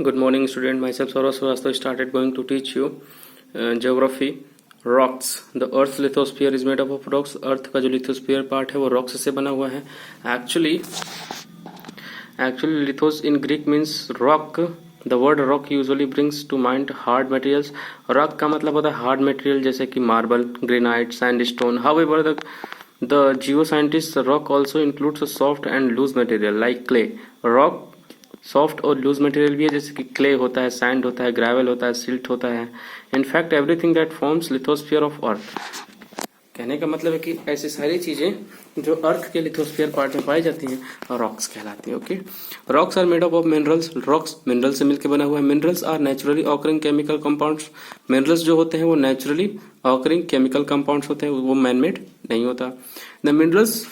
Good morning, student. Myself Saurav Srivastava started going to teach you geography. Rocks. The Earth's lithosphere is made up of rocks. Earth का जो lithosphere part है वो rocks से बना हुआ है. Actually lithos in Greek means rock. The word rock usually brings to mind hard materials. Rock का मतलब होता है hard material जैसे कि marble, granite, sandstone. However, the geoscientists rock also includes a soft and loose material like clay. Rock soft और loose material भी है जैसे कि क्ले होता है, सैंड होता है, ग्रेवल होता है, सिल्ट होता है. In fact everything that forms lithosphere of earth. कहने का मतलब है कि ऐसी सारी चीजें जो अर्थ के लिथोस्फीयर पार्ट में पाई जाती हैं रॉक्स कहलाती हैं. Okay. Rocks are made up of minerals. Rocks mineral से मिलकर बना हुआ है. Minerals are naturally occurring chemical compounds. Minerals जो होते हैं वो नेचुरली ऑकरिंग केमिकल कंपाउंड्स होते हैं, वो मैनमेड नहीं होता. The minerals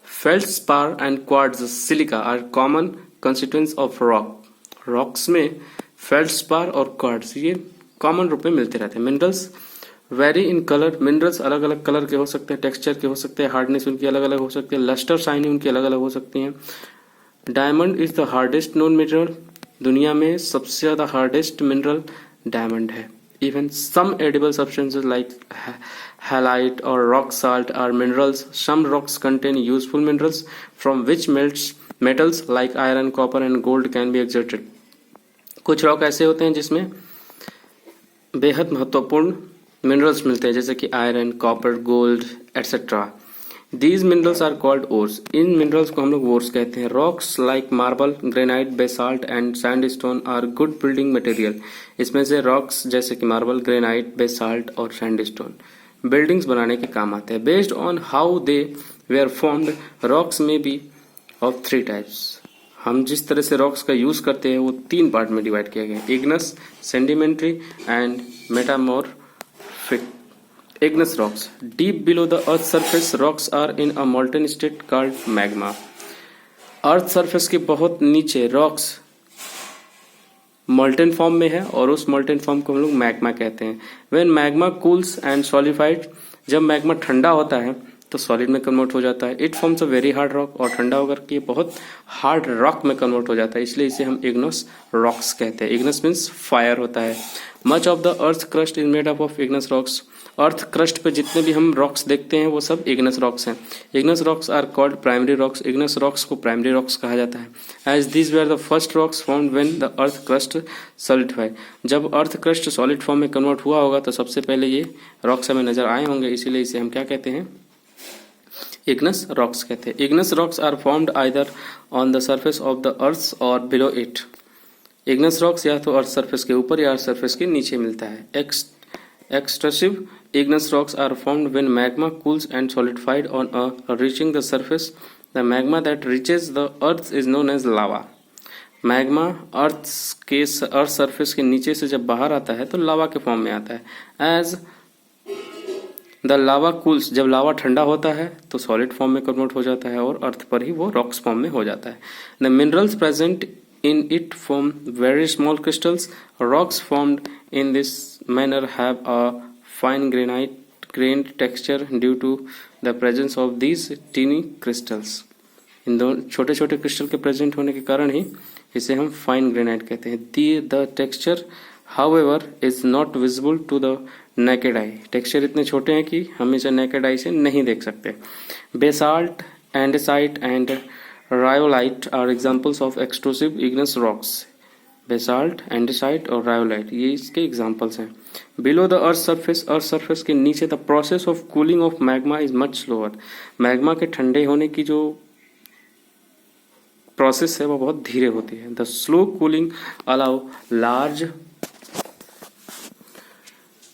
feldspar and quartz silica are common constituents of rock. Rocks में फेल्डस्पार और क्वार्ट्ज ये कॉमन रूप में मिलते रहते हैं. Minerals vary in colour. Minerals अलग अलग कलर के हो सकते हैं, टेक्सचर के हो सकते हैं, हार्डनेस उनकी अलग अलग हो सकती है, लस्टर शाइनिंग उनकी अलग अलग हो सकती हैं. Diamond is the hardest known mineral. दुनिया में सबसे ज्यादा हार्डेस्ट मिनरल डायमंड है. Even some edible substances like halite or rock salt are minerals. Some rocks contain useful minerals from which metals like iron, copper and gold can be extracted. कुछ rock ऐसे होते हैं जिसमें बेहद महत्वपूर्ण minerals मिलते हैं जैसे कि iron, copper, gold etcetera. These minerals are called ores. In minerals को हम लोग ores कहते हैं. Rocks like marble, granite, basalt and sandstone are good building material. इसमें से rocks जैसे कि marble, granite, basalt और sandstone buildings बनाने के काम आते हैं. Based on how they were formed, rocks may be of three types. हम जिस तरह से rocks का यूज करते हैं वो तीन पार्ट में डिवाइड किया गया है. Igneous, sedimentary and metamorphic. Igneous rocks. Deep below the earth's surface, rocks are in a molten state called magma. Earth surface के बहुत नीचे रॉक्स मोल्टेन फॉर्म में है और उस मोल्टेन फॉर्म को हम लोग मैग्मा कहते हैं. When magma cools and solidified, जब मैग्मा ठंडा होता है तो सॉलिड में कन्वर्ट हो जाता है. It forms a very hard rock. और ठंडा होकर के बहुत हार्ड रॉक में कन्वर्ट हो जाता है, इसलिए इसे हम इग्नस रॉक्स कहते हैं. इग्नस मीन्स फायर होता है. Much of the earth crust is made up of igneous rocks. Earth crust पे जितने भी हम रॉक्स देखते हैं वो सब इग्नस रॉक्स हैं. Igneous rocks are called primary rocks. Igneous rocks को प्राइमरी रॉक्स कहा जाता है. As this were the first rocks formed when the earth crust solidified. जब अर्थ क्रस्ट सॉलिड फॉर्म में कन्वर्ट हुआ होगा तो सबसे पहले ये रॉक्स हमें नजर आए होंगे, इसीलिए इसे हम क्या कहते हैं, इग्नस रॉक्स कहते हैं. Igneous rocks are formed either on the surface of the earth और बिलो इट. इग्नस रॉक्स या तो अर्थ सरफेस के ऊपर या अर्थ सरफेस के नीचे मिलता है. Extrusive igneous rocks are formed when magma cools and solidified on reaching the surface. The magma that reaches the earth is known as lava. Magma earth surface के नीचे से जब बाहर आता है तो लावा के फॉर्म में आता है. एज द लावा कूल्स, जब लावा ठंडा होता है तो सॉलिड फॉर्म में कन्वर्ट हो जाता है और अर्थ पर ही वो रॉक्स फॉर्म में हो जाता है. The minerals present in it form very small crystals. Rocks formed in this manner have a fine grained texture due to the presence of these teeny crystals. इन दो छोटे छोटे क्रिस्टल के प्रेजेंट होने के कारण ही इसे हम फाइन ग्रेनाइट कहते हैं. The texture however is not visible to the naked eye. Texture इतने छोटे हैं कि हम इसे naked eye से नहीं देख सकते. Basalt, andesite and rhyolite are examples of extrusive igneous rocks. Basalt, andesite और rhyolite ये इसके examples हैं. Below the earth surface के नीचे the process of cooling of magma is much slower. Magma के ठंडे होने की जो प्रोसेस है वो बहुत धीरे होती है. The slow cooling allow large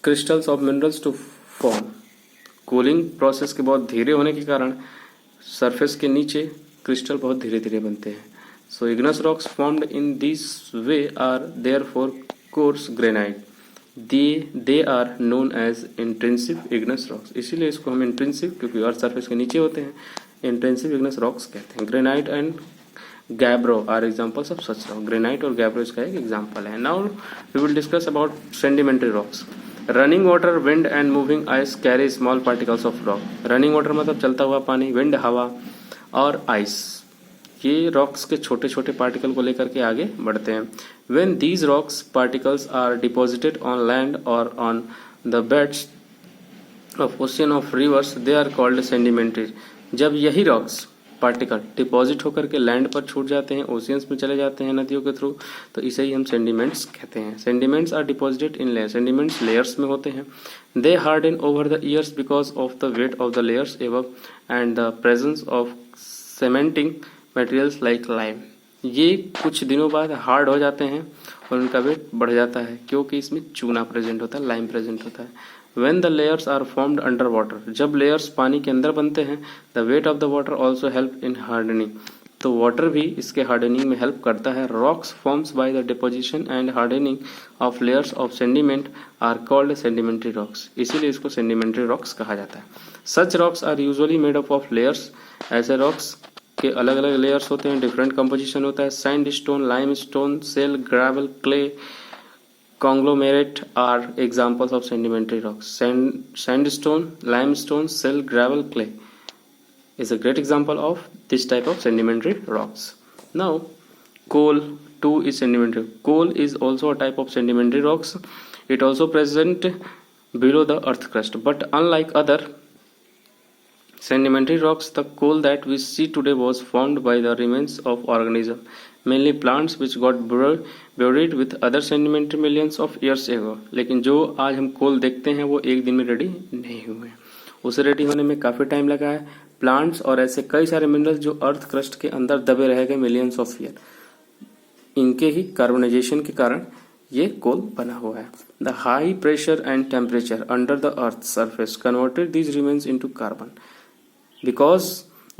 crystals of minerals to form. Cooling process के बहुत धीरे होने के कारण सरफेस के नीचे क्रिस्टल बहुत धीरे धीरे बनते हैं. So igneous rocks formed in this way are therefore coarse granite. They are known as intrinsic igneous rocks. इसीलिए इसको हम इंट्रिंसिक, क्योंकि अर्थ सरफेस के नीचे होते हैं, इंट्रिंसिक इग्नस रॉक्स कहते हैं. Granite and gabbro are examples of such rock. Granite और गैब्रो इसका एक एग्जांपल है. Now we will discuss about sedimentary rocks. Running water, wind and moving ice carry small particles of rock. Running water मतलब चलता हुआ पानी, wind हवा और आइस ये रॉक्स के छोटे छोटे पार्टिकल को लेकर के आगे बढ़ते हैं। When these rocks particles are deposited on land और on the beds of ocean of rivers they are called sedimentary. जब यही रॉक्स पार्टिकल डिपॉजिट होकर के लैंड पर छूट जाते हैं, ओशियंस में चले जाते हैं नदियों के थ्रू, तो इसे ही हम सेडिमेंट्स कहते हैं। Sediments are deposited in layer, sediments layers में होते हैं। They harden over the years because of the weight of the layers above and the presence of cementing materials like lime. ये कुछ दिनों बाद हार्ड हो जाते हैं और उनका वेट बढ़ जाता है क्योंकि इसमें चूना प्रेजेंट होता है, लाइम प्रेजेंट होता है। When the layers are formed under water, जब layers पानी के अंदर बनते हैं, the weight of the water also help in hardening, तो water भी इसके hardening में help करता है। Rocks forms by the deposition and hardening of layers of sediment are called sedimentary rocks, इसीलिए इसको sedimentary rocks कहा जाता है। Such rocks are usually made up of layers, ऐसे rocks के अलग अलग layers होते हैं, different composition होता है। Sandstone, limestone, shale, gravel, clay, conglomerate are examples of sedimentary rocks. Sandstone, limestone, shale, gravel, clay is a great example of this type of sedimentary rocks. Now, coal too is sedimentary. Coal is also a type of sedimentary rocks. It also present below the earth crust, but unlike other sedimentary rocks, the coal that we see today was formed by the remains of organisms, mainly plants which got buried with other sedimentary millions of years ago. लेकिन जो आज हम कोल देखते हैं वो एक दिन में रेडी नहीं हुए हैं, उसे रेडी होने में काफी टाइम लगा है। प्लांट्स और ऐसे कई सारे मिनरल्स जो अर्थ क्रस्ट के अंदर दबे रह गए मिलियंस ऑफ ईयर, इनके ही कार्बनाइजेशन के कारण ये कोल बना हुआ है। The high pressure and temperature under the earth surface converted these remains into carbon. Because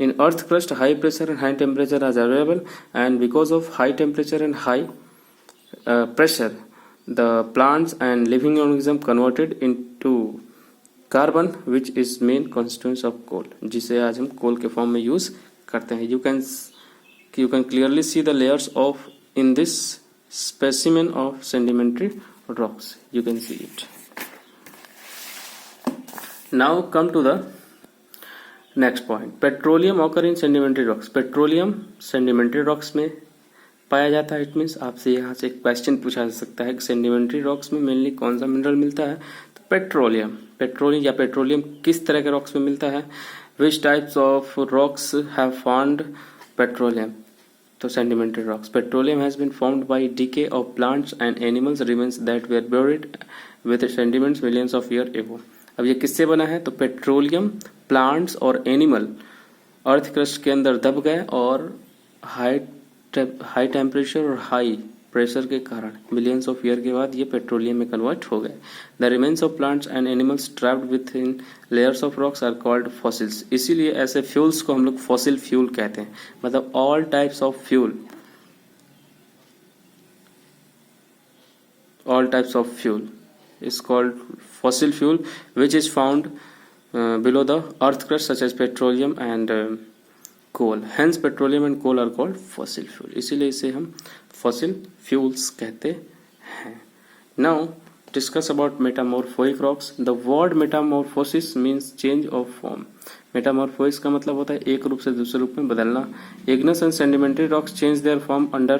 in earth crust high pressure and high temperature are available, and because of high temperature and high pressure the plants and living organism converted into carbon, which is main constituents of coal, जिसे आज हम कोल के form में use करते हैं। You can clearly see the layers of in this specimen of sedimentary rocks, you can see it. Now come to the next point, petroleum occur in sedimentary rocks. Petroleum sedimentary rocks में पाया जाता है। It means आपसे यहाँ से एक question पूछा जा सकता है कि सेडिमेंट्री रॉक्स में मेनली कौन सा मिनरल मिलता है, तो पेट्रोलियम किस तरह के रॉक्स में मिलता है। Which types of rocks have found petroleum, तो sedimentary rocks. Petroleum has been formed by decay of plants and animals remains that were buried with sediments millions of year ago. अब ये किससे बना है, तो पेट्रोलियम प्लांट्स और animal earth crust के अंदर दब गए और हाई टेम्परेचर और हाई प्रेशर के कारण मिलियंस ऑफ ईयर के बाद ये पेट्रोलियम में कन्वर्ट हो गए। The remains of plants and animals trapped within layers of rocks are called fossils. इसीलिए ऐसे फ्यूल्स को हम लोग फॉसिल फ्यूल कहते हैं, मतलब all types of fuel is called fossil fuel which is found below the earth crust such as petroleum and coal. Hence petroleum and coal are called fossil fuel, इसीलिए इसे हम fossil fuels कहते हैं। Now discuss about metamorphic rocks. The word metamorphosis means change of form. Metamorphosis का मतलब होता है एक रूप से दूसरे रूप में बदलना। Igneous and sedimentary rocks change their form under